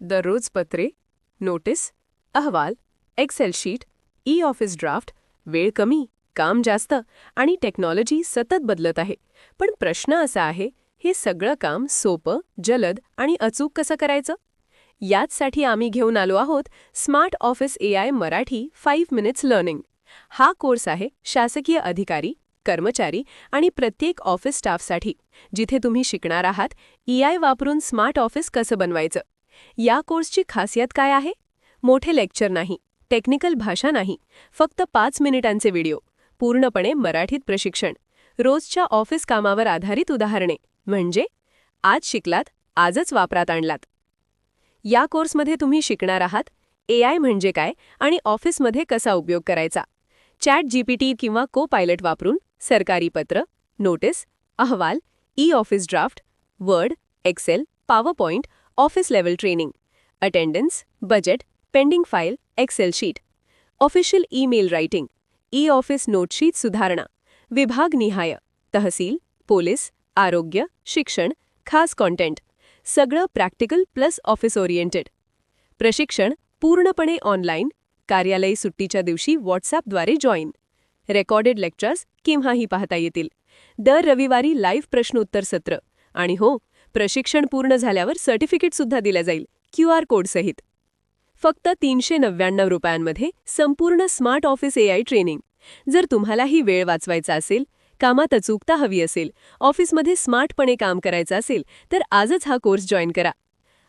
दररोज पत्रे, नोटीस, अहवाल, Excel sheet, e office draft, वेळ कमी, काम जास्त आणि टेक्नॉलॉजी सतत बदलत आहे. पण प्रश्न असा आहे, हे सगळं काम सोपं, जलद आणि अचूक कसं करायचं? याचसाठी आम्ही घेऊन आलो आहोत smart office AI Marathi 5 minutes learning. हा कोर्स आहे शासकीय अधिकारी, कर्मचारी आणि प्रत्येक ऑफिस स्टाफसाठी, जिथे तुम्ही शिकणार आहात AI वापरून स्मार्ट ऑफिस कसं बनवायचं. या कोर्सची खासियत काय आहे? मोठे लेक्चर नाही, टेक्निकल भाषा नाही, फक्त 5 मिनिटांचे व्हिडिओ, पूर्णपणे मराठीत प्रशिक्षण, रोजच्या ऑफिस कामावर आधारित उदाहरणे, म्हणजे आज शिकलात, आजच वापरात आणलात. या कोर्समध्ये तुम्ही शिकणार आहात AI म्हणजे काय आणि ऑफिसमध्ये कसा उपयोग करायचा. ChatGPT किंवा को-पायलट वापरून सरकारी पत्र, नोटीस, अहवाल, e office draft, Word, Excel, PowerPoint, office level training, attendance, budget, pending file, Excel sheet, official email writing, e office notesheet सुधारणा, विभागनिहाय, तहसील, पोलीस, आरोग्य, शिक्षण, खास कॉन्टेंट, सगळं प्रॅक्टिकल प्लस ऑफिस ओरिएंटेड. प्रशिक्षण पूर्णपणे ऑनलाईन, कार्यालयी सुट्टीच्या दिवशी व्हॉट्सॲपद्वारे जॉईन. रेकॉर्डेड लेक्चर्स केव्हाही पाहता येतील. दर रविवारी लाईव्ह प्रश्नोत्तर सत्र. आणि हो, प्रशिक्षण पूर्ण झाल्यावर सर्टिफिकेटसुद्धा दिलं जाईल, QR कोडसहित. फक्त 399 रुपयांमध्ये संपूर्ण स्मार्ट ऑफिस AI ट्रेनिंग. जर तुम्हालाही वेळ वाचवायचा असेल, कामात अचूकता हवी असेल, ऑफिसमध्ये स्मार्टपणे काम करायचं असेल, तर आजच हा कोर्स जॉईन करा.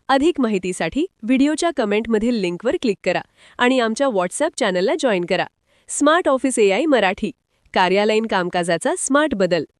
अधिक माहितीसाठी व्हिडिओच्या कमेंटमधील लिंकवर क्लिक करा आणि आमच्या व्हॉट्सॲप चॅनलला जॉईन करा. स्मार्ट ऑफिस AI मराठी, कार्यालयीन कामकाजाचा स्मार्ट बदल.